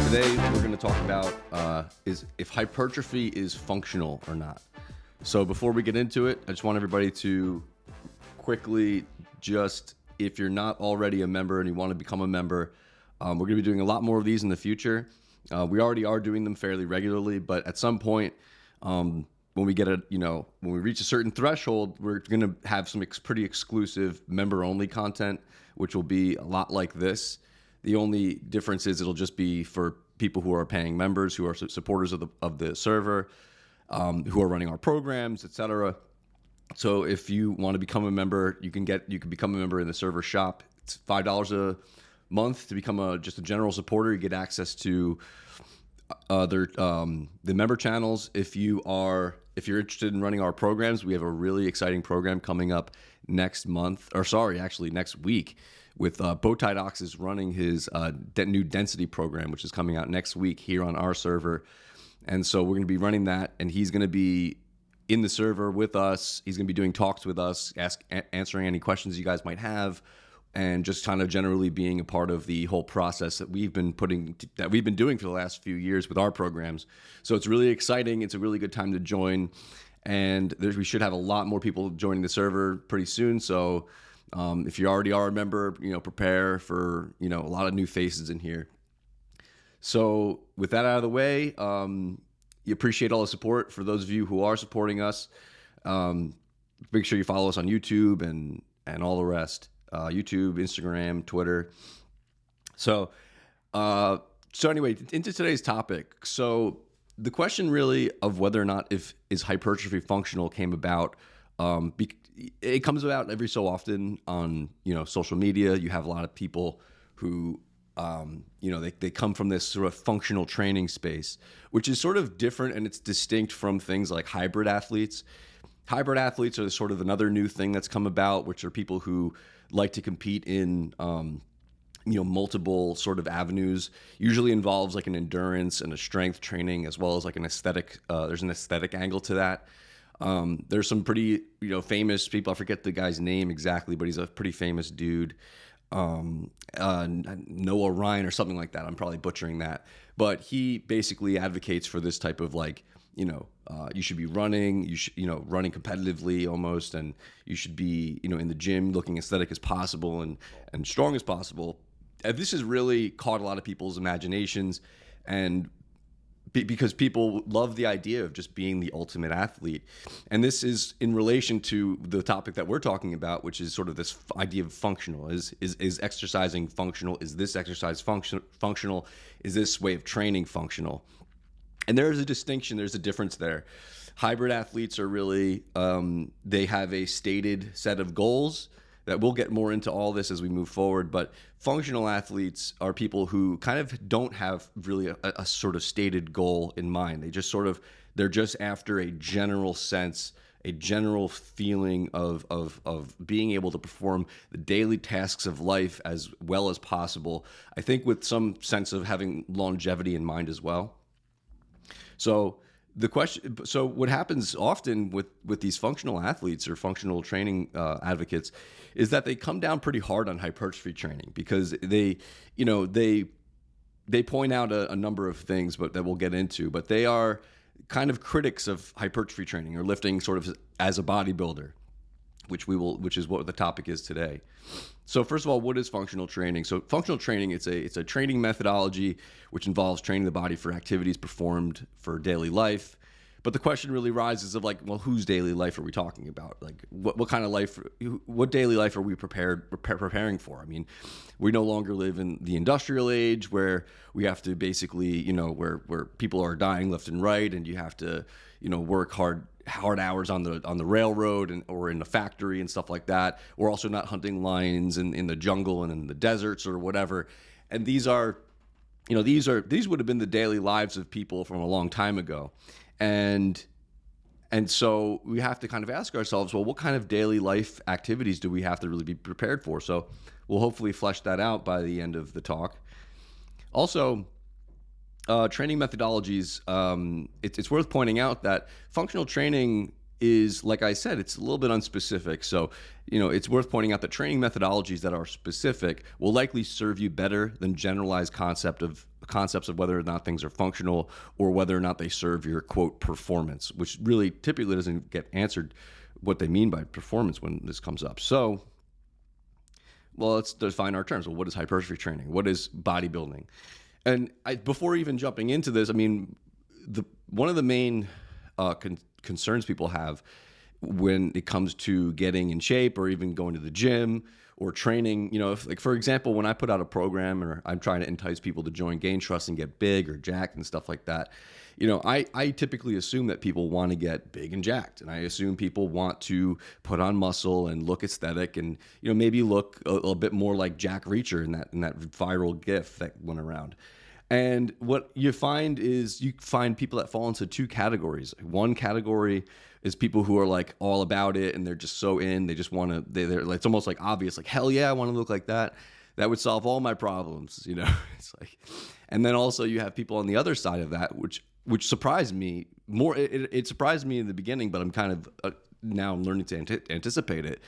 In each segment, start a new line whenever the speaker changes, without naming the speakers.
Today we're going to talk about is if hypertrophy is functional or not. So before we get into it, I just want everybody to quickly if you're not already a member and you want to become a member, we're going to be doing a lot more of these in the future. We already are doing them fairly regularly, but at some point, when we reach a certain threshold, we're going to have some pretty exclusive member-only content, which will be a lot like this. The only difference is it'll just be for people who are paying members, who are supporters of the server, who are running our programs, etc. So if you want to become a member, you can become a member in the server shop. It's $5 a month to become just a general supporter. You get access to the member channels. If you're interested in running our programs, we have a really exciting program coming up next week. With Bowtie Docs is running his new density program, which is coming out next week here on our server. And so we're going to be running that, and he's going to be in the server with us. He's going to be doing talks with us, answering any questions you guys might have, and just kind of generally being a part of the whole process that we've been doing for the last few years with our programs. So it's really exciting. It's a really good time to join, and we should have a lot more people joining the server pretty soon. So if you already are a member, prepare for a lot of new faces in here. So with that out of the way, you appreciate all the support. For those of you who are supporting us, make sure you follow us on YouTube and all the rest. YouTube, Instagram, Twitter. So anyway, into today's topic. So the question really of whether or not is hypertrophy functional came about. It comes about every so often on social media. You have a lot of people who they come from this sort of functional training space, which is sort of different, and it's distinct from things like hybrid athletes. Hybrid athletes are sort of another new thing that's come about, which are people who like to compete in multiple sort of avenues. Usually involves like an endurance and a strength training, as well as like an aesthetic. There's an aesthetic angle to that. There's some pretty famous people. I forget the guy's name exactly, but he's a pretty famous dude. Noah Ryan or something like that. I'm probably butchering that, but he basically advocates for this type of you should be running, running competitively almost, and you should be, in the gym looking aesthetic as possible and strong as possible. And this has really caught a lot of people's imaginations, and because people love the idea of just being the ultimate athlete. And this is in relation to the topic that we're talking about, which is sort of this idea of functional. Is exercising functional? Is this exercise functional? Is this way of training functional? And there's a distinction, there's a difference there. Hybrid athletes are really, they have a stated set of goals that we'll get more into all this as we move forward. But functional athletes are people who kind of don't have really a sort of stated goal in mind. They're just after a general sense, a general feeling of being able to perform the daily tasks of life as well as possible. I think with some sense of having longevity in mind as well. So what happens often with these functional athletes or functional training advocates is that they come down pretty hard on hypertrophy training, because they point out a number of things, but that we'll get into. But they are kind of critics of hypertrophy training or lifting sort of as a bodybuilder, which is what the topic is today. So first of all, what is functional training? So functional training, it's a training methodology which involves training the body for activities performed for daily life. But the question really rises of whose daily life are we talking about? Like what kind of life, what daily life are we preparing for? I mean, we no longer live in the industrial age where we have to basically, where people are dying left and right, and you have to, work hard hours on the railroad or in the factory and stuff like that. We're also not hunting lions in the jungle and in the deserts or whatever. And these would have been the daily lives of people from a long time ago. And so we have to kind of ask ourselves, well, what kind of daily life activities do we have to really be prepared for? So we'll hopefully flesh that out by the end of the talk. Also, training methodologies, it's worth pointing out that functional training is, like I said, it's a little bit unspecific. So, it's worth pointing out that training methodologies that are specific will likely serve you better than generalized concepts concepts of whether or not things are functional or whether or not they serve your quote performance, which really typically doesn't get answered what they mean by performance when this comes up. So, well, let's define our terms. Well, what is hypertrophy training? What is bodybuilding? And before even jumping into this, I mean, one of the main concerns people have when it comes to getting in shape or even going to the gym or training, like for example, when I put out a program or I'm trying to entice people to join Gain Trust and get big or jacked and stuff like that, I typically assume that people want to get big and jacked, and I assume people want to put on muscle and look aesthetic and maybe look a bit more like Jack Reacher in that viral GIF that went around. And what you find is you find people that fall into two categories. One category is people who are like all about it and they're just so in. They just want to. They're it's almost like obvious. Like hell yeah, I want to look like that. That would solve all my problems. It's like, and then also you have people on the other side of that, which surprised me more. It surprised me in the beginning, but I'm kind of now I'm learning to anticipate it.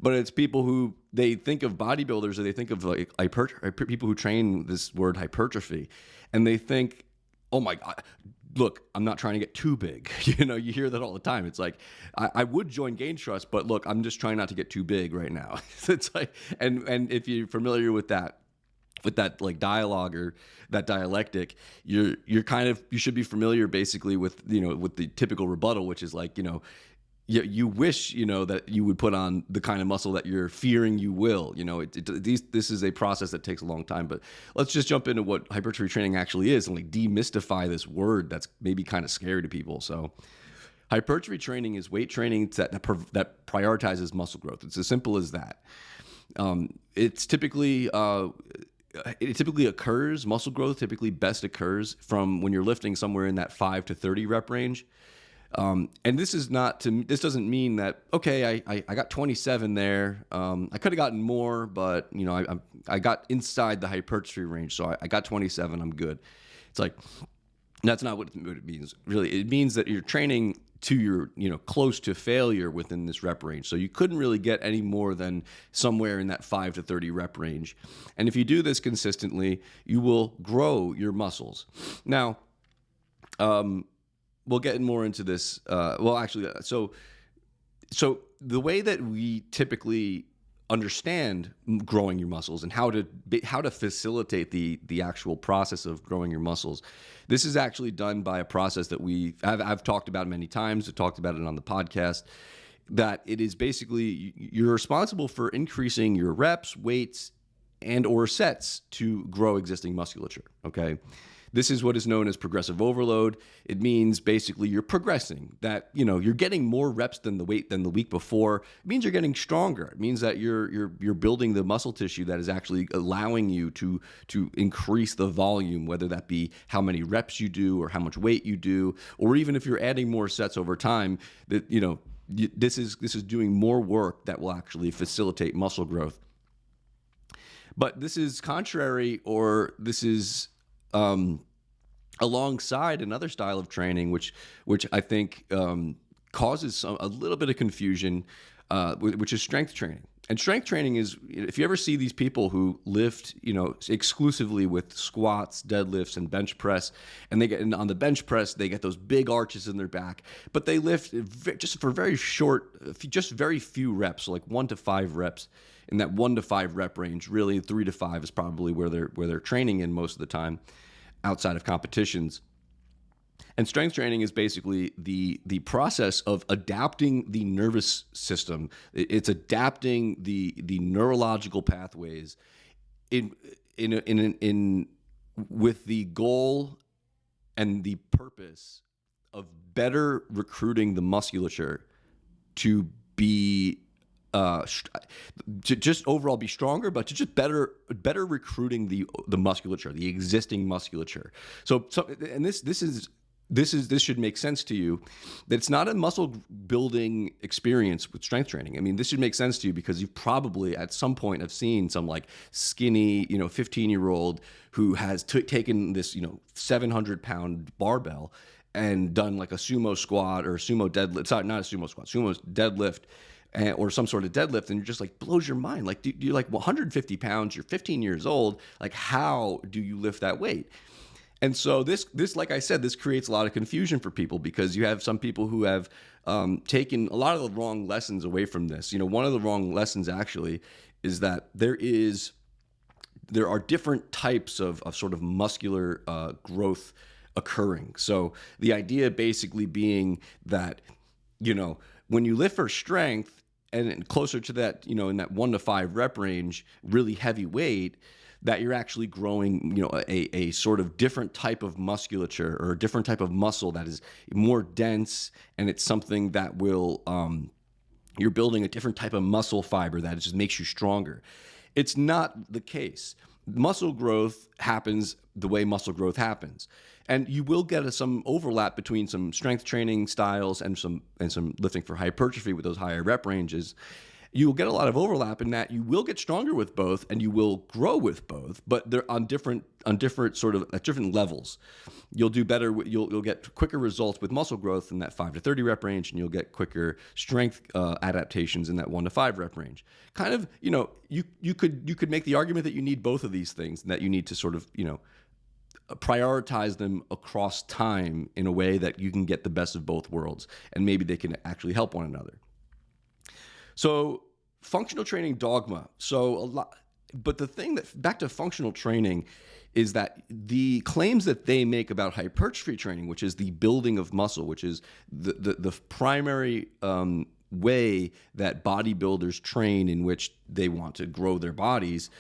But it's people who they think of bodybuilders or they think of like people who train this word hypertrophy, and they think, oh my God, look, I'm not trying to get too big. You hear that all the time. It's like, I would join Gain Trust, but look, I'm just trying not to get too big right now. It's like, and if you're familiar with that like dialogue or that dialectic, you should be familiar basically with with the typical rebuttal, which is like you wish that you would put on the kind of muscle that you're fearing you will. This is a process that takes a long time. But let's just jump into what hypertrophy training actually is and like demystify this word that's maybe kind of scary to people. So hypertrophy training is weight training that prioritizes muscle growth. It's as simple as that. It typically occurs, muscle growth typically best occurs from when you're lifting somewhere in that 5 to 30 rep range. And this doesn't mean that, okay, I got 27 there. I could have gotten more, but I got inside the hypertrophy range. So I got 27. I'm good. It's like, that's not what it means. Really, it means that you're training to your, close to failure within this rep range. So you couldn't really get any more than somewhere in that 5 to 30 rep range. And if you do this consistently, you will grow your muscles. Now, we'll get more into this. So the way that we typically understand growing your muscles and how to facilitate the actual process of growing your muscles, this is actually done by a process that I've talked about many times. I've talked about it on the podcast. That it is basically you're responsible for increasing your reps, weights, and or sets to grow existing musculature. Okay. This is what is known as progressive overload. It means basically you're progressing, that you're getting more reps than the week before. It means you're getting stronger. It means that you're building the muscle tissue that is actually allowing you to increase the volume, whether that be how many reps you do or how much weight you do, or even if you're adding more sets over time, that this is doing more work that will actually facilitate muscle growth. But this is contrary, or this is alongside another style of training, which I think causes a little bit of confusion, which is strength training. And strength training is, if you ever see these people who lift, exclusively with squats, deadlifts, and bench press, and on the bench press, they get those big arches in their back, but they lift just for very few reps, so like 1 to 5 reps. In that 1 to 5 rep range, really 3 to 5 is probably where they're training in most of the time, outside of competitions. And strength training is basically the process of adapting the nervous system. It's adapting the neurological pathways with the goal and the purpose of better recruiting the musculature to be to just overall be stronger, but to just better recruiting the musculature, the existing musculature. So and this should make sense to you, that it's not a muscle building experience with strength training. I mean, this should make sense to you because you've probably at some point have seen some like skinny, 15-year-old who has taken this, 700-pound barbell and done like a sumo squat or sumo deadlift. Sorry, not a sumo squat, sumo deadlift. Or some sort of deadlift, and you're just like, blows your mind. Like, you're like 150 pounds, you're 15 years old. Like, how do you lift that weight? And so this, like I said, this creates a lot of confusion for people because you have some people who have taken a lot of the wrong lessons away from this. One of the wrong lessons actually is that there are different types of sort of muscular growth occurring. So the idea basically being that, when you lift for strength and closer to that, in that 1 to 5 rep range, really heavy weight, that you're actually growing, a sort of different type of musculature or a different type of muscle that is more dense, and it's something that will, you're building a different type of muscle fiber that just makes you stronger. It's not the case. Muscle growth happens the way muscle growth happens. And you will get some overlap between some strength training styles and some lifting for hypertrophy with those higher rep ranges. You will get a lot of overlap in that you will get stronger with both and you will grow with both, but they're on different sort of at different levels. You'll do better. You'll get quicker results with muscle growth in that 5 to 30 rep range, and you'll get quicker strength adaptations in that 1 to 5 rep range. Kind of, you could make the argument that you need both of these things, and that you need to sort of, prioritize them across time in a way that you can get the best of both worlds, and maybe they can actually help one another. So functional training dogma. But the thing back to functional training is that the claims that they make about hypertrophy training, which is the building of muscle, which is the primary way that bodybuilders train, in which they want to grow their bodies,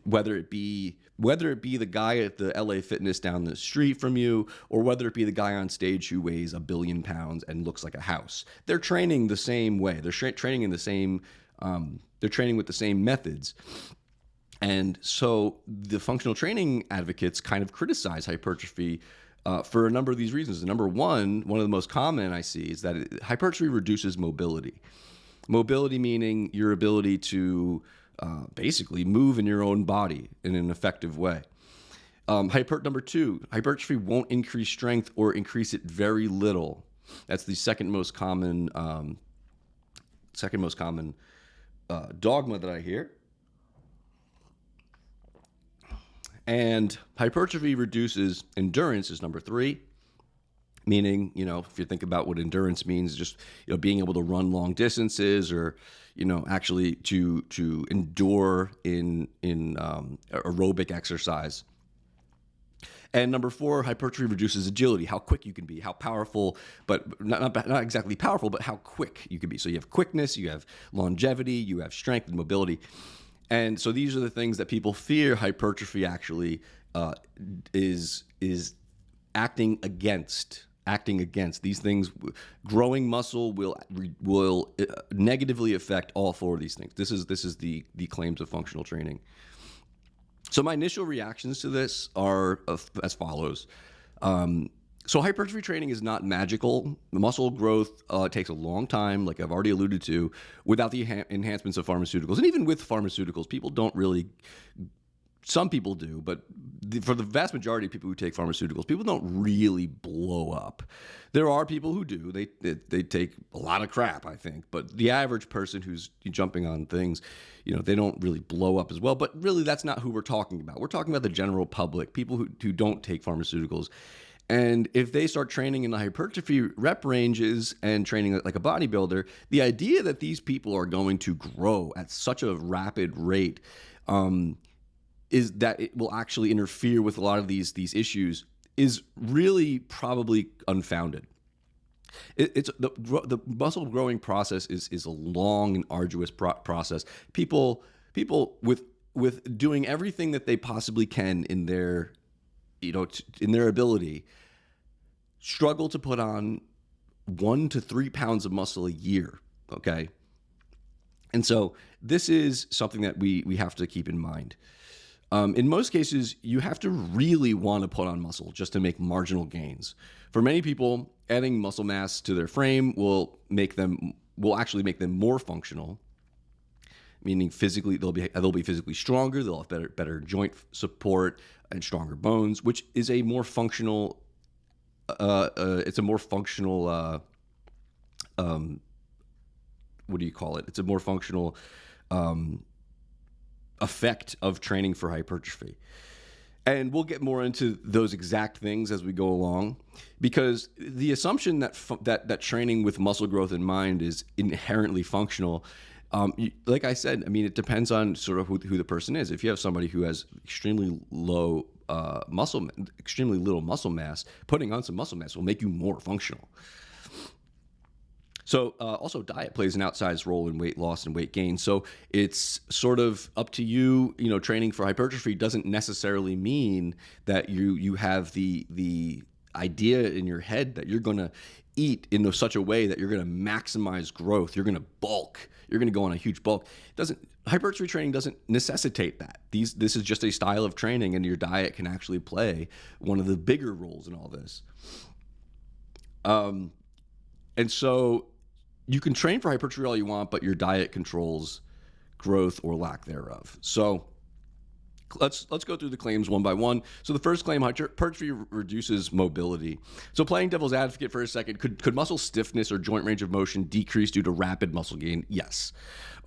whether it be the guy at the LA Fitness down the street from you, or whether it be the guy on stage who weighs 1 billion pounds and looks like a house. They're training the same way. They're training in the same. They're training with the same methods. And so the functional training advocates kind of criticize hypertrophy for a number of these reasons. Number one of the most common I see is that hypertrophy reduces mobility. Mobility meaning your ability to basically move in your own body in an effective way. Number two, hypertrophy won't increase strength or increase it very little. That's the second most common dogma that I hear. And hypertrophy reduces endurance is number three, meaning, if you think about what endurance means, just, being able to run long distances, or, actually to endure in aerobic exercise. And number four, hypertrophy reduces agility, how quick you can be, how powerful, but not exactly powerful, but how quick you can be. So you have quickness, you have longevity, you have strength and mobility. And so these are the things that people fear hypertrophy actually is acting against. These things. Growing muscle will negatively affect all four of these things. This is the claims of functional training. So my initial reactions to this are as follows. So hypertrophy training is not magical. Muscle growth takes a long time, like I've already alluded to, without the enhancements of pharmaceuticals. And even with pharmaceuticals, people don't really, some people do, but for the vast majority of people who take pharmaceuticals, people don't really blow up. There are people who do. They take a lot of crap, I think. But the average person who's jumping on things, they don't really blow up as well. But really, that's not who we're talking about. We're talking about the general public, people who don't take pharmaceuticals. And if they start training in the hypertrophy rep ranges and training like a bodybuilder, the idea that these people are going to grow at such a rapid rate is that it will actually interfere with a lot of these issues is really probably unfounded. It's the muscle growing process is a long and arduous process. People with doing everything that they possibly can in their in their ability, struggle to put on 1 to 3 pounds of muscle a year. Okay. And so this is something that we have to keep in mind. In most cases, you have to really want to put on muscle just to make marginal gains. For many people, adding muscle mass to their frame will actually make them more functional. Meaning physically, they'll be physically stronger. They'll have better joint support and stronger bones, which is a more functional. It's a more functional. What do you call it? It's a more functional effect of training for hypertrophy. And we'll get more into those exact things as we go along, because the assumption that training with muscle growth in mind is inherently functional, like I said, I mean, it depends on sort of who the person is. If you have somebody who has extremely extremely little muscle mass, putting on some muscle mass will make you more functional. So also diet plays an outsized role in weight loss and weight gain. So it's sort of up to you. You know, training for hypertrophy doesn't necessarily mean that you have the idea in your head that you're going to eat in such a way that you're going to maximize growth. You're going to bulk. You're going to go on a huge bulk. Hypertrophy training doesn't necessitate that. This is just a style of training, and your diet can actually play one of the bigger roles in all this. And so you can train for hypertrophy all you want, but your diet controls growth or lack thereof. So let's go through the claims one by one. So the first claim, hypertrophy reduces mobility. So playing devil's advocate for a second, could muscle stiffness or joint range of motion decrease due to rapid muscle gain? Yes.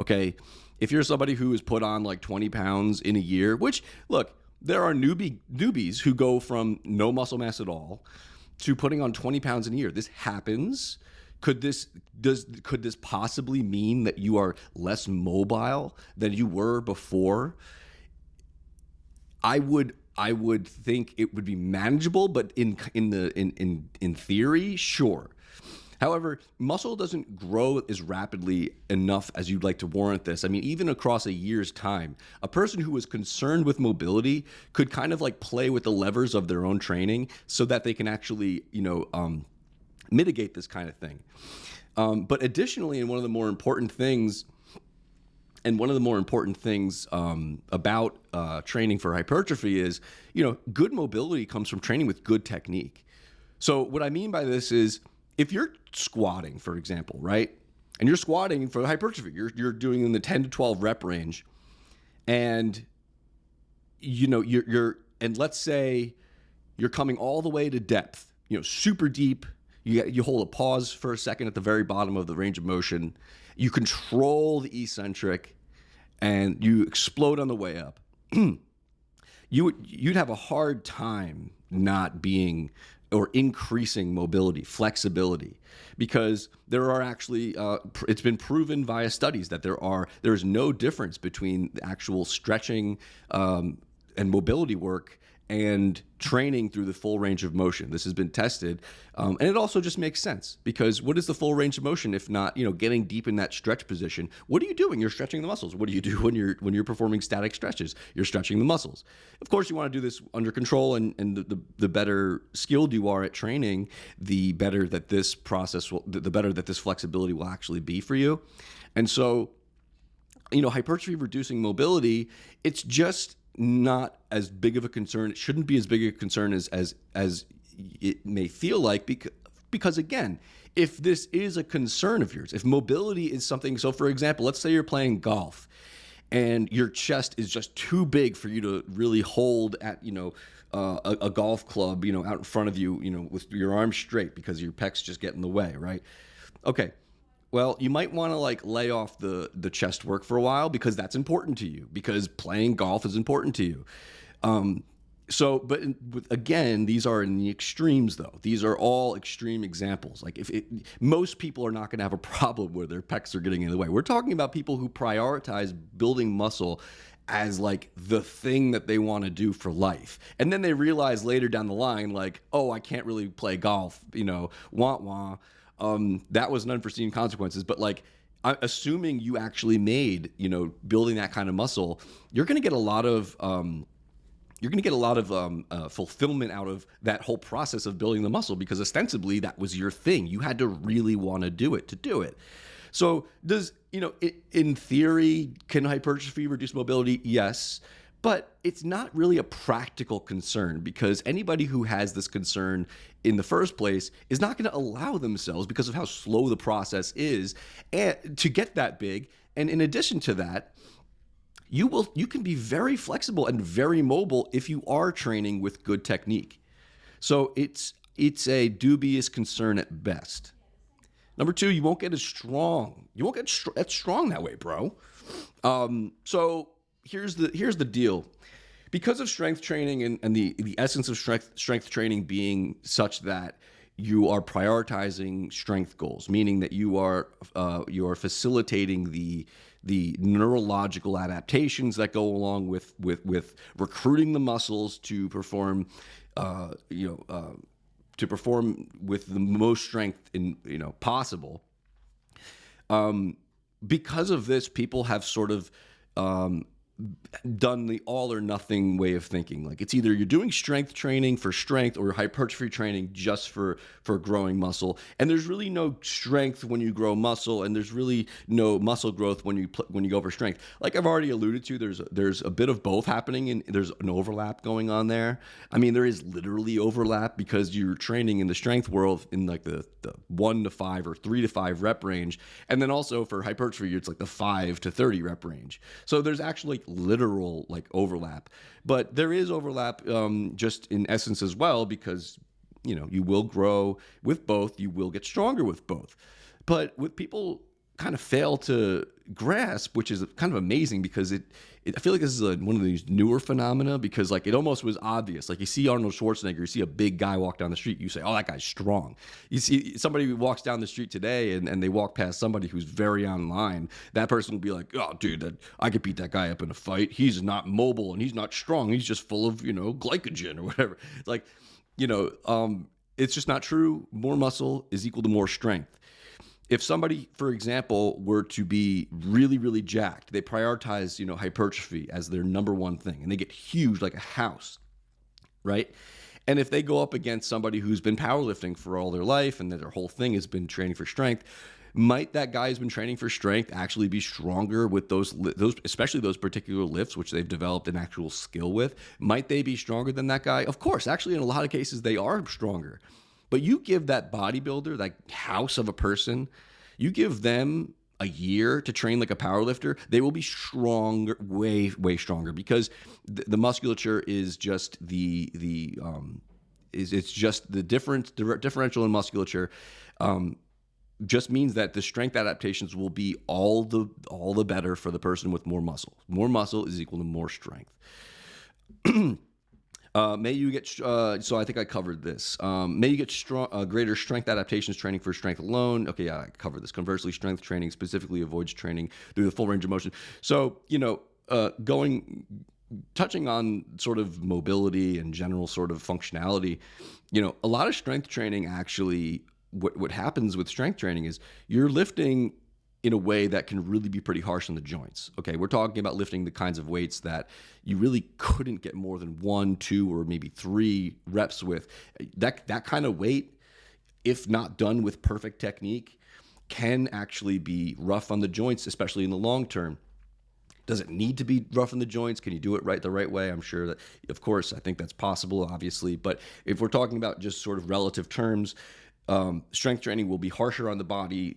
Okay. If you're somebody who has put on like 20 pounds in a year, which, look, there are newbies who go from no muscle mass at all to putting on 20 pounds in a year. This happens. Could this possibly mean that you are less mobile than you were before? I would think it would be manageable, but in theory, sure. However, muscle doesn't grow as rapidly enough as you'd like to warrant this. I mean, even across a year's time, a person who is concerned with mobility could kind of like play with the levers of their own training so that they can actually, mitigate this kind of thing. But additionally, and one of the more important things about training for hypertrophy is, good mobility comes from training with good technique. So what I mean by this is, if you're squatting, for example, right, and you're squatting for hypertrophy, you're doing in the 10 to 12 rep range, and and let's say you're coming all the way to depth, super deep. You hold a pause for a second at the very bottom of the range of motion. You control the eccentric, and you explode on the way up. You'd have a hard time not being or increasing mobility, flexibility, because there are actually, it's been proven via studies that there's no difference between the actual stretching and mobility work and training through the full range of motion. This has been tested, and it also just makes sense, because what is the full range of motion if not, getting deep in that stretch position? What are you doing? You're stretching the muscles. What do you do when you're performing static stretches? You're stretching the muscles. Of course, you want to do this under control, and the better skilled you are at training, the better that this flexibility will actually be for you. And so, hypertrophy reducing mobility, it's just not as big of a concern. It shouldn't be as big a concern as it may feel like, because again, if this is a concern of yours, if mobility is something, so for example, let's say you're playing golf and your chest is just too big for you to really hold at a golf club out in front of you with your arms straight, because your pecs just get in the way, right? Okay. Well, you might want to lay off the chest work for a while, because that's important to you, because playing golf is important to you. But again, these are in the extremes, though. These are all extreme examples. Most people are not going to have a problem where their pecs are getting in the way. We're talking about people who prioritize building muscle as the thing that they want to do for life. And then they realize later down the line, I can't really play golf, wah-wah. That was an unforeseen consequences, but assuming you actually made, building that kind of muscle, you're going to get a lot of fulfillment out of that whole process of building the muscle, because ostensibly that was your thing. You had to really want to do it. So in theory, can hypertrophy reduce mobility? Yes. But it's not really a practical concern, because anybody who has this concern in the first place is not going to allow themselves, because of how slow the process is, to get that big. And in addition to that, you can be very flexible and very mobile if you are training with good technique. So it's a dubious concern at best. Number two, you won't get as strong. You won't get as strong that way, bro. So here's the deal. because of strength training and the essence of strength training being such that you are prioritizing strength goals, meaning that you are facilitating the neurological adaptations that go along with recruiting the muscles to perform, to perform with the most strength possible. Because of this, people have sort of done the all or nothing way of thinking. Like, it's either you're doing strength training for strength or hypertrophy training just for growing muscle. And there's really no strength when you grow muscle, and there's really no muscle growth when you go for strength. Like I've already alluded to, there's a bit of both happening, and there's an overlap going on there. I mean, there is literally overlap because you're training in the strength world in like the 1 to 5 or 3 to 5 rep range, and then also for hypertrophy it's like the 5 to 30 rep range. So there's actually literal like overlap, but there is overlap just in essence as well, because you will grow with both, you will get stronger with both. But what people kind of fail to grasp, which is kind of amazing, because I feel like this is one of these newer phenomena, because like it almost was obvious. Like you see Arnold Schwarzenegger, you see a big guy walk down the street, you say, oh, that guy's strong. You see somebody who walks down the street today and they walk past somebody who's very online, that person will be like, oh, dude, I could beat that guy up in a fight. He's not mobile and he's not strong. He's just full of, glycogen or whatever. It's like, it's just not true. More muscle is equal to more strength. If somebody, for example, were to be really, really jacked, they prioritize, hypertrophy as their number one thing, and they get huge like a house, right? And if they go up against somebody who's been powerlifting for all their life and that their whole thing has been training for strength, might that guy who's been training for strength actually be stronger with those, especially those particular lifts, which they've developed an actual skill with? Might they be stronger than that guy? Of course, actually, in a lot of cases, they are stronger. But you give that bodybuilder, that house of a person, you give them a year to train like a powerlifter, they will be stronger, way, way stronger, because the musculature is just it's just the differential in musculature. Just means that the strength adaptations will be all the better for the person with more muscle. More muscle is equal to more strength. May you get, so I think I covered this. May you get greater strength adaptations training for strength alone. Okay, yeah, I covered this. Conversely, strength training specifically avoids training through the full range of motion. So, touching on sort of mobility and general sort of functionality, a lot of strength training actually, what happens with strength training is you're lifting in a way that can really be pretty harsh on the joints. Okay, we're talking about lifting the kinds of weights that you really couldn't get more than 1, 2, or maybe 3 reps with. That kind of weight, if not done with perfect technique, can actually be rough on the joints, especially in the long term. Does it need to be rough on the joints? Can you do it the right way? I'm sure that, of course, I think that's possible, obviously. But if we're talking about just sort of relative terms, strength training will be harsher on the body,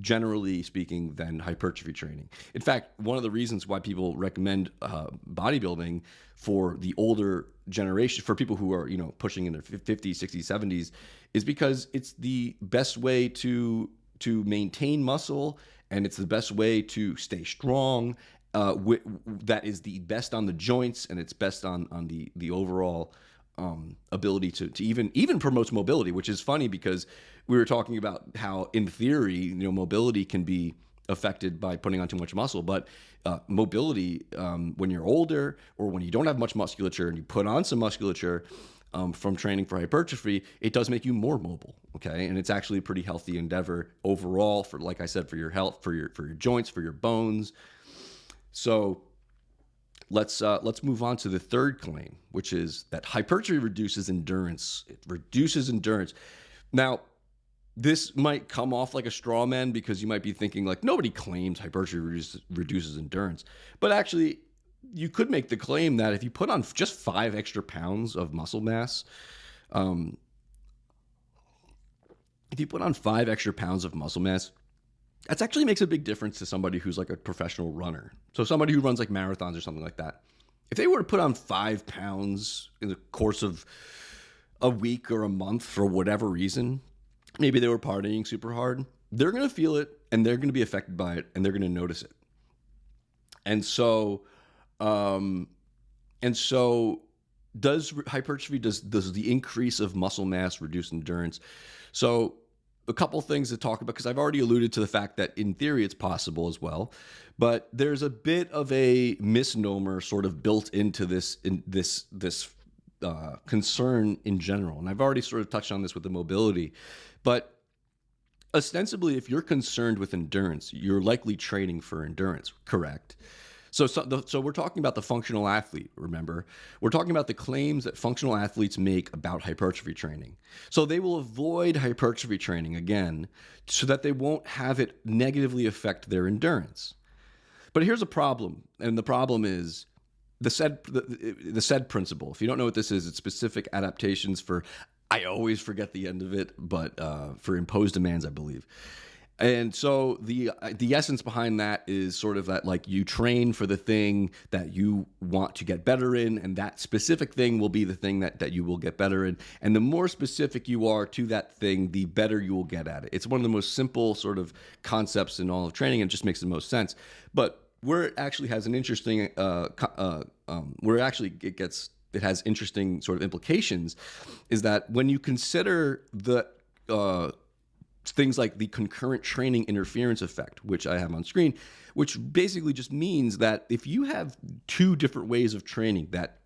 generally speaking, than hypertrophy training. In fact, one of the reasons why people recommend bodybuilding for the older generation, for people who are pushing in their 50s, 60s, 70s, is because it's the best way to maintain muscle, and it's the best way to stay strong. That is the best on the joints, and it's best on the overall ability to even promotes mobility, which is funny because we were talking about how in theory, mobility can be affected by putting on too much muscle, but mobility, when you're older or when you don't have much musculature and you put on some musculature from training for hypertrophy, it does make you more mobile. Okay. And it's actually a pretty healthy endeavor overall for, like I said, for your health, for your joints, for your bones. So let's move on to the third claim, which is that hypertrophy reduces endurance. It reduces endurance. Now, this might come off like a straw man because you might be thinking like nobody claims hypertrophy reduces endurance. But actually, you could make the claim that if you put on just 5 extra pounds of muscle mass, that actually makes a big difference to somebody who's like a professional runner. So somebody who runs like marathons or something like that. If they were to put on 5 pounds in the course of a week or a month for whatever reason, maybe they were partying super hard, they're going to feel it and they're going to be affected by it and they're going to notice it. And so And so does hypertrophy, does the increase of muscle mass reduce endurance? So a couple things to talk about, because I've already alluded to the fact that in theory it's possible as well, but there's a bit of a misnomer sort of built into this concern in general. And I've already sort of touched on this with the mobility, but ostensibly, if you're concerned with endurance, you're likely training for endurance, correct? So we're talking about the functional athlete, remember? We're talking about the claims that functional athletes make about hypertrophy training. So they will avoid hypertrophy training, again, so that they won't have it negatively affect their endurance. But here's a problem, and the problem is the SAID principle. If you don't know what this is, it's specific adaptations for, I always forget the end of it, but for imposed demands, I believe. And so the essence behind that is sort of that, like, you train for the thing that you want to get better in, and that specific thing will be the thing that you will get better in. And the more specific you are to that thing, the better you will get at it. It's one of the most simple sort of concepts in all of training, and it just makes the most sense. But where it actually has an interesting, it has interesting sort of implications, is that when you consider the things like the concurrent training interference effect, which I have on screen, which basically just means that if you have two different ways of training that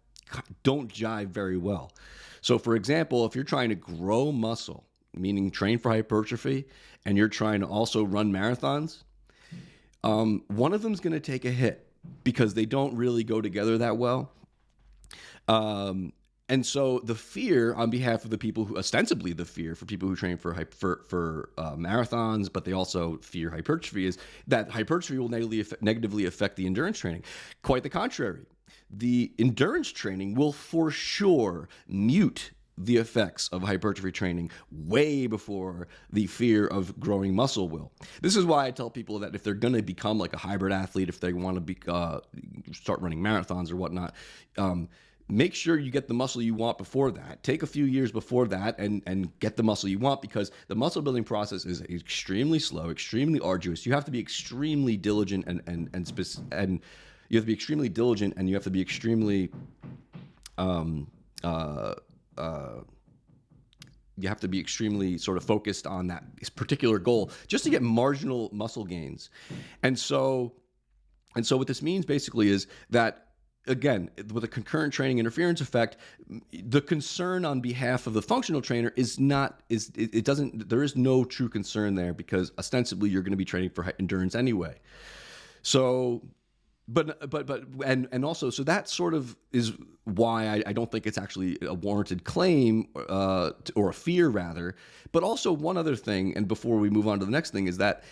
don't jive very well. So for example, if you're trying to grow muscle, meaning train for hypertrophy, and you're trying to also run marathons, one of them is going to take a hit because they don't really go together that well. And so the fear on behalf of the people who, ostensibly the fear for people who train for marathons, but they also fear hypertrophy, is that hypertrophy will negatively affect the endurance training. Quite the contrary. The endurance training will for sure mute the effects of hypertrophy training way before the fear of growing muscle will. This is why I tell people that if they're going to become like a hybrid athlete, if they want to start running marathons or whatnot, make sure you get the muscle you want before that. Take a few years before that and get the muscle you want, because the muscle building process is extremely slow, extremely arduous. You have to be extremely diligent and you have to be extremely diligent, and you have to be extremely you have to be extremely sort of focused on that particular goal just to get marginal muscle gains. And so what this means basically is that, again, with a concurrent training interference effect, the concern on behalf of the functional trainer there is no true concern there, because ostensibly you're going to be training for endurance anyway. So, and also, so that sort of is why I don't think it's actually a warranted claim, or a fear rather. But also one other thing, and before we move on to the next thing, is that,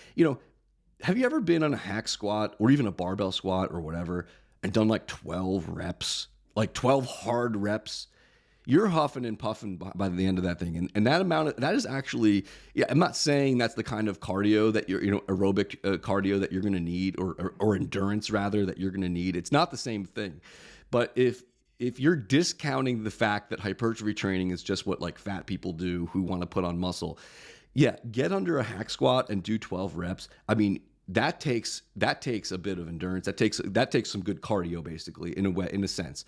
have you ever been on a hack squat or even a barbell squat or whatever, and done like 12 reps, like 12 hard reps? You're huffing and puffing by the end of that thing. And that is actually, I'm not saying that's the kind of cardio that aerobic cardio that you're going to need, or endurance rather, that you're going to need. It's not the same thing. But if you're discounting the fact that hypertrophy training is just what like fat people do who want to put on muscle, get under a hack squat and do 12 reps. I mean, that takes a bit of endurance. That takes some good cardio, basically, in a sense.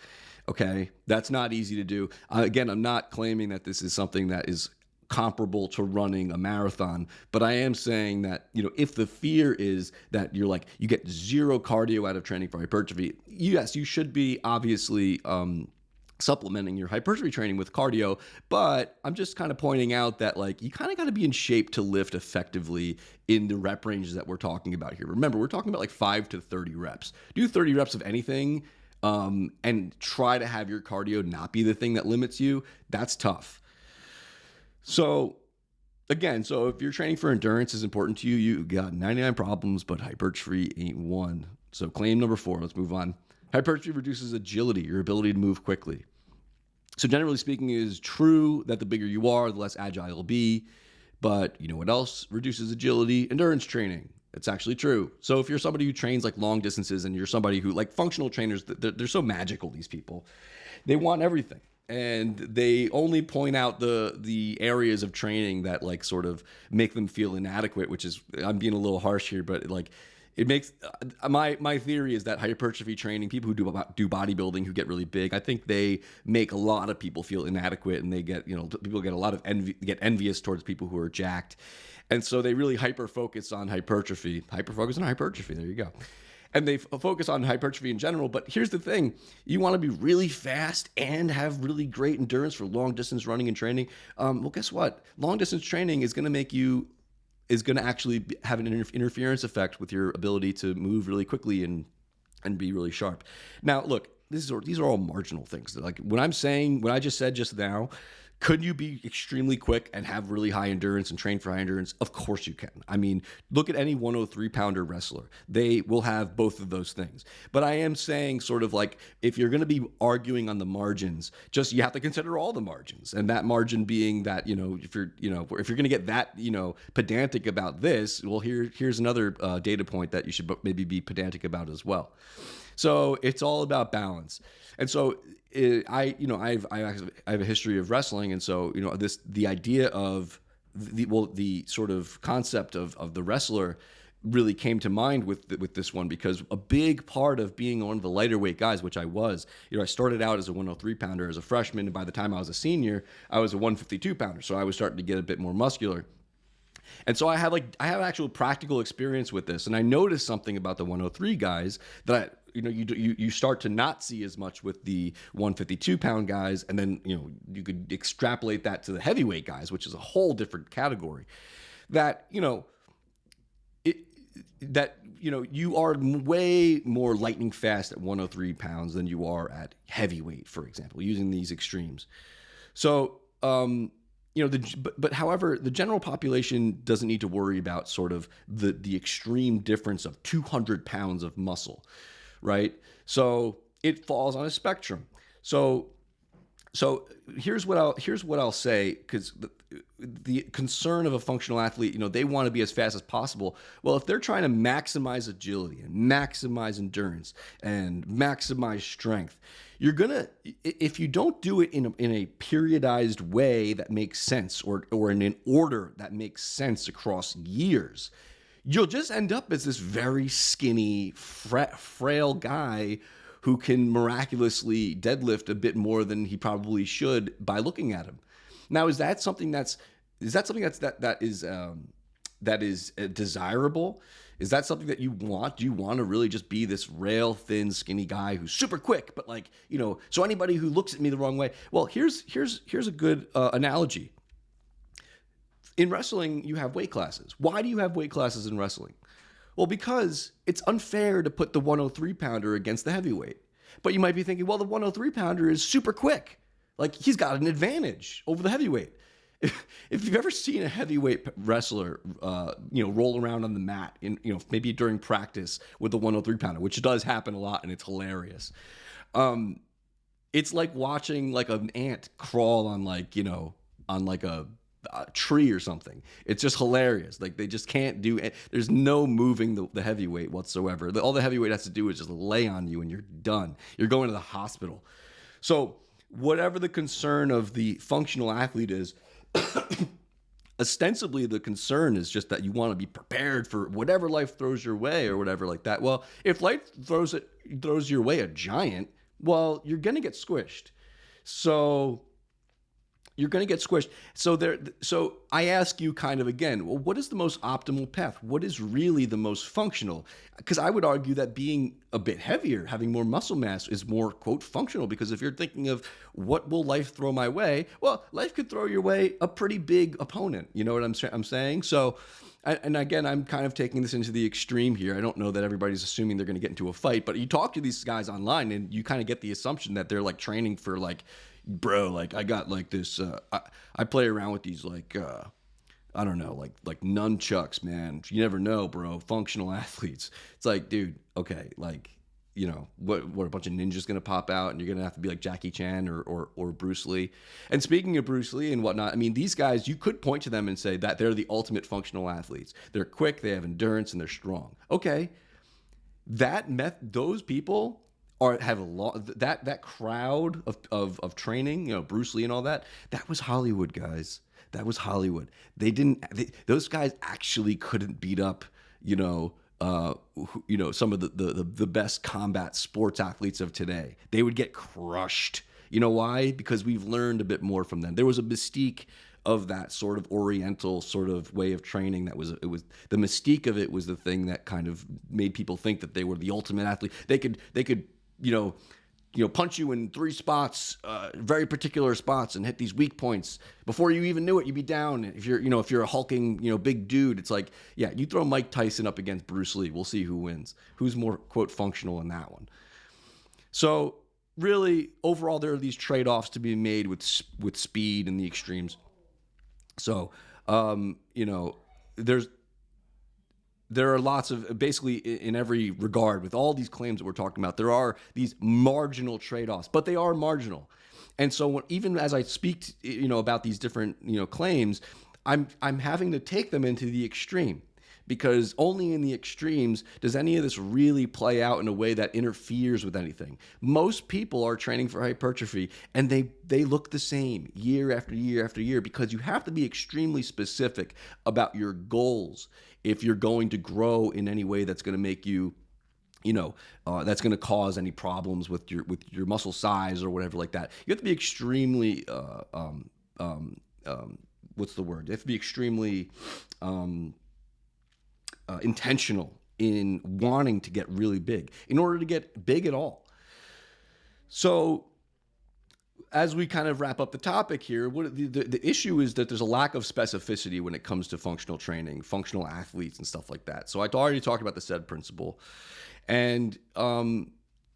Okay, that's not easy to do. Again, I'm not claiming that this is something that is comparable to running a marathon, but I am saying that, if the fear is that you get zero cardio out of training for hypertrophy, yes, you should be obviously supplementing your hypertrophy training with cardio, but I'm just kind of pointing out that you kind of got to be in shape to lift effectively in the rep ranges that we're talking about here. Remember, we're talking about 5 to 30 reps. Do 30 reps of anything, and try to have your cardio not be the thing that limits you. That's tough. So again, if your training for endurance is important to you, you got 99 problems, but hypertrophy ain't one. So claim number 4, let's move on. Hypertrophy reduces agility, your ability to move quickly. So generally speaking, it is true that the bigger you are, the less agile you'll be. But you know what else reduces agility? Endurance training. It's actually true. So if you're somebody who trains long distances, and you're somebody who, functional trainers, they're so magical, these people. They want everything. And they only point out the areas of training that sort of make them feel inadequate, which is, I'm being a little harsh here, but it makes my theory is that hypertrophy training, people who do bodybuilding who get really big, I think they make a lot of people feel inadequate, and they get, people get a lot of envious towards people who are jacked, and so they really hyper focus on hypertrophy. There you go. And they focus on hypertrophy in general. But here's the thing: you want to be really fast and have really great endurance for long distance running and training. Well, guess what? Long distance training is going to actually have an interference effect with your ability to move really quickly and be really sharp. Now, look, these are all marginal things. Like what I just said just now, could you be extremely quick and have really high endurance and train for high endurance? Of course you can. I mean, look at any 103-pounder wrestler. They will have both of those things. But I am saying sort of like, if you're going to be arguing on the margins, you have to consider all the margins. And that margin being that, if you're going to get that, pedantic about this, well, here's another data point that you should maybe be pedantic about as well. So it's all about balance. And so I have a history of wrestling, and so the idea of the sort of concept of the wrestler really came to mind with this one, because a big part of being one of the lighter weight guys, which I was, I started out as a 103-pounder as a freshman, and by the time I was a senior, I was a 152-pounder, so I was starting to get a bit more muscular. And so I have actual practical experience with this, and I noticed something about the 103 guys that you start to not see as much with the 152-pound guys, and then you could extrapolate that to the heavyweight guys, which is a whole different category. That you are way more lightning fast at 103 pounds than you are at heavyweight, for example, using these extremes. So however, the general population doesn't need to worry about sort of the extreme difference of 200 pounds of muscle, right? So it falls on a spectrum. So here's what I'll say, because the concern of a functional athlete, they want to be as fast as possible. Well, if they're trying to maximize agility and maximize endurance and maximize strength, if you don't do it in a periodized way that makes sense, or in an order that makes sense across years, you'll just end up as this very skinny, frail guy who can miraculously deadlift a bit more than he probably should by looking at him. Now, is that something that is desirable? Is that something that you want? Do you want to really just be this rail, thin, skinny guy who's super quick, but so anybody who looks at me the wrong way? Well, here's a good analogy. In wrestling, you have weight classes. Why do you have weight classes in wrestling? Well, because it's unfair to put the 103-pounder against the heavyweight. But you might be thinking, well, the 103-pounder is super quick. Like, he's got an advantage over the heavyweight. If you've ever seen a heavyweight wrestler, roll around on the mat, maybe during practice with the 103-pounder, which does happen a lot, and it's hilarious. It's like watching like an ant crawl on a tree or something. It's just hilarious. Like, they just can't do it. There's no moving the heavyweight whatsoever. All the heavyweight has to do is just lay on you and you're done. You're going to the hospital. So whatever the concern of the functional athlete is, ostensibly the concern is just that you want to be prepared for whatever life throws your way or whatever like that. Well, if life throws your way a giant, well, you're going to get squished. So So I ask you kind of again, well, what is the most optimal path? What is really the most functional? Because I would argue that being a bit heavier, having more muscle mass is more, quote, functional. Because if you're thinking of what will life throw my way, well, life could throw your way a pretty big opponent. You know what I'm saying? So, and again, I'm kind of taking this into the extreme here. I don't know that everybody's assuming they're going to get into a fight, but you talk to these guys online and you kind of get the assumption that they're like training for like, bro, like I got like this, I play around with these like, I don't know, like nunchucks, man. You never know, bro. Functional athletes. It's like, dude, okay, like, what a bunch of ninjas gonna pop out and you're gonna have to be like Jackie Chan or Bruce Lee. And speaking of Bruce Lee and whatnot, I mean, these guys, you could point to them and say that they're the ultimate functional athletes. They're quick, they have endurance, and they're strong. Okay, those people have a lot. That crowd of training, Bruce Lee and all that. That was Hollywood, guys. That was Hollywood. Those guys actually couldn't beat up, some of the best combat sports athletes of today. They would get crushed. You know why? Because we've learned a bit more from them. There was a mystique of that sort of oriental sort of way of training. It was the mystique of it was the thing that kind of made people think that they were the ultimate athlete. They could punch you in 3 spots, very particular spots, and hit these weak points. Before you even knew it, you'd be down. If you're a hulking, big dude, it's like, yeah, you throw Mike Tyson up against Bruce Lee, we'll see who wins. Who's more, quote, functional in that one. So really, overall, there are these trade-offs to be made with speed and the extremes. So, there are lots of, basically in every regard with all these claims that we're talking about, there are these marginal trade-offs, but they are marginal. And so even as I speak, about these different, claims, I'm having to take them into the extreme, because only in the extremes does any of this really play out in a way that interferes with anything. Most people are training for hypertrophy and they look the same year after year after year, because you have to be extremely specific about your goals if you're going to grow in any way that's going to make you, that's going to cause any problems with your muscle size or whatever like that. You have to be extremely, what's the word? You have to be extremely intentional in wanting to get really big in order to get big at all. So as we kind of wrap up the topic here, the issue is that there's a lack of specificity when it comes to functional training, functional athletes, and stuff like that. So I already talked about the SAID principle, and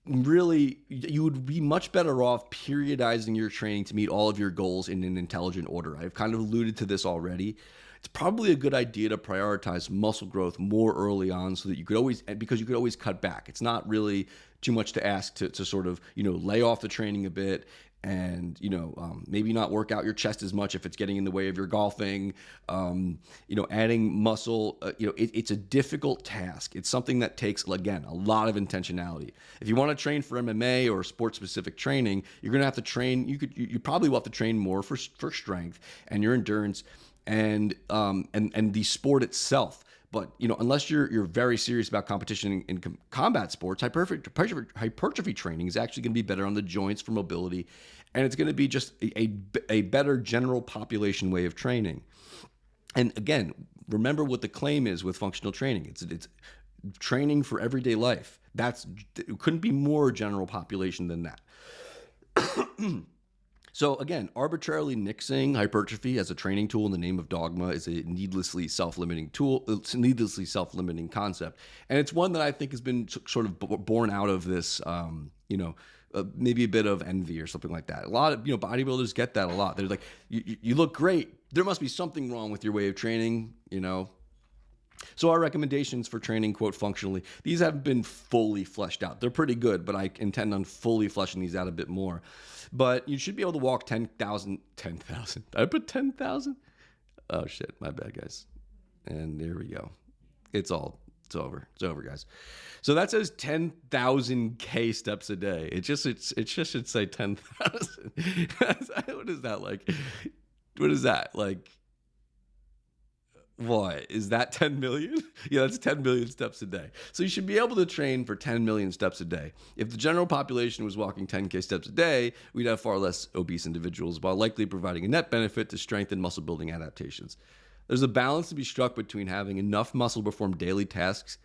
really, you would be much better off periodizing your training to meet all of your goals in an intelligent order. I've kind of alluded to this already. It's probably a good idea to prioritize muscle growth more early on, so that you could always cut back. It's not really too much to ask to sort of, lay off the training a bit, and maybe not work out your chest as much if it's getting in the way of your golfing. Adding muscle, it's a difficult task. It's something that takes, again, a lot of intentionality. If you want to train for MMA or sports specific training, you're going to have to train. You probably will have to train more for strength and your endurance and the sport itself. But unless you're very serious about competition in combat sports, hypertrophy training is actually going to be better on the joints for mobility, and it's going to be just a better general population way of training. And again, remember what the claim is with functional training. It's training for everyday life. It couldn't be more general population than that. So again, arbitrarily nixing hypertrophy as a training tool in the name of dogma is a needlessly self-limiting self-limiting concept. And it's one that I think has been sort of born out of this, maybe a bit of envy or something like that. A lot of, bodybuilders get that a lot. They're like, you look great. There must be something wrong with your way of training, So our recommendations for training, quote, functionally, these haven't been fully fleshed out. They're pretty good, but I intend on fully fleshing these out a bit more. But you should be able to walk 10,000. I put 10,000? Oh, shit. My bad, guys. And there we go. It's over. It's over, guys. So that says 10,000 K steps a day. It just should say 10,000. What is that like? What is that? Like, what? Is that 10 million? Yeah, that's 10 million steps a day. So you should be able to train for 10 million steps a day. If the general population was walking 10K steps a day, we'd have far less obese individuals, while likely providing a net benefit to strength and muscle building adaptations. There's a balance to be struck between having enough muscle perform daily tasks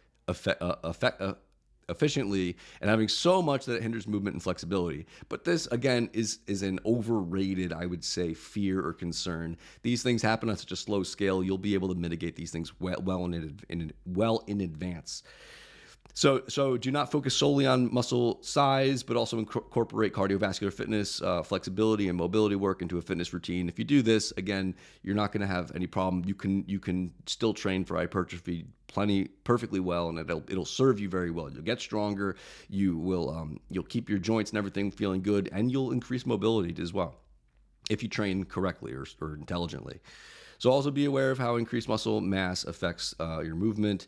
efficiently and having so much that it hinders movement and flexibility. But this, again, is an overrated, I would say, fear or concern. These things happen on such a slow scale. You'll be able to mitigate these things well in advance. So do not focus solely on muscle size, but also incorporate cardiovascular fitness, flexibility, and mobility work into a fitness routine. If you do this, again, you're not going to have any problem. You can still train for hypertrophy perfectly well, and it'll serve you very well. You'll get stronger. You'll keep your joints and everything feeling good, and you'll increase mobility as well if you train correctly or intelligently. So also be aware of how increased muscle mass affects your movement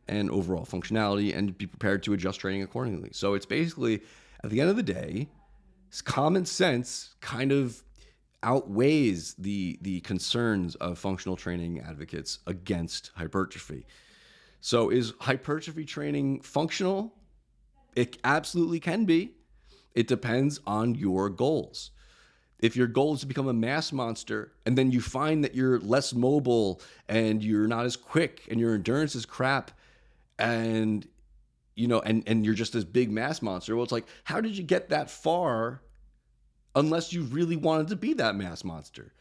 and overall functionality, and be prepared to adjust training accordingly. So it's basically, at the end of the day, common sense kind of outweighs the concerns of functional training advocates against hypertrophy. So is hypertrophy training functional? It absolutely can be. It depends on your goals. If your goal is to become a mass monster and then you find that you're less mobile and you're not as quick and your endurance is crap and and you're just this big mass monster, well, it's like, how did you get that far unless you really wanted to be that mass monster,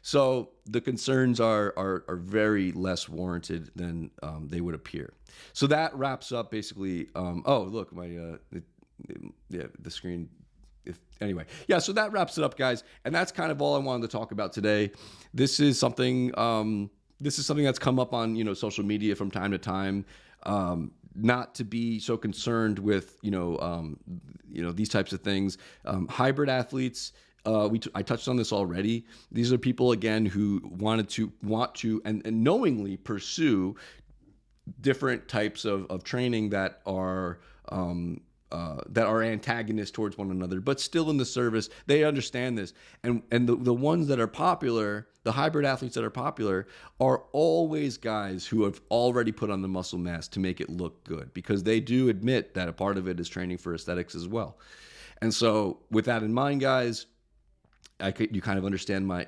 So the concerns are very less warranted than they would appear. So that wraps up basically. Oh, look, the screen. Anyway, yeah. So that wraps it up, guys, and that's kind of all I wanted to talk about today. This is something. This is something that's come up on social media from time to time. Not to be so concerned with these types of things. Hybrid athletes. I touched on this already. These are people, again, who want to and knowingly pursue different types of training that are antagonists towards one another, but still in the service. They understand this, and the ones that are popular, the hybrid athletes that are popular, are always guys who have already put on the muscle mass to make it look good, because they do admit that a part of it is training for aesthetics as well. And so, with that in mind, guys, you kind of understand my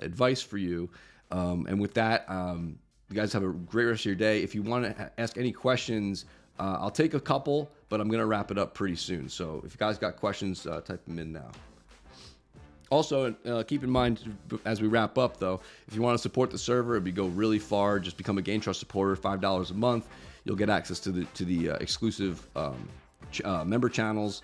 advice for you. And with that, you guys have a great rest of your day. If you want to ask any questions, I'll take a couple, but I'm going to wrap it up pretty soon. So if you guys got questions, type them in now. Also, keep in mind, as we wrap up, though, if you want to support the server, it'd go really far. Just become a Gain Trust supporter, $5 a month. You'll get access to the exclusive member channels.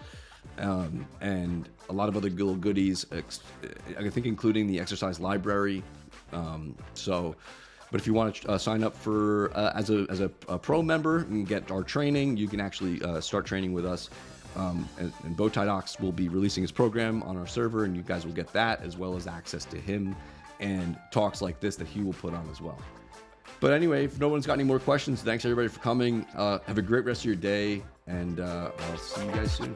And a lot of other little goodies, I think including the exercise library. But if you want to sign up for as a pro member and get our training, you can actually start training with us. And Bowtie Docs will be releasing his program on our server, and you guys will get that, as well as access to him and talks like this that he will put on as well. But anyway, if no one's got any more questions, thanks everybody for coming. Have a great rest of your day, and I'll see you guys soon.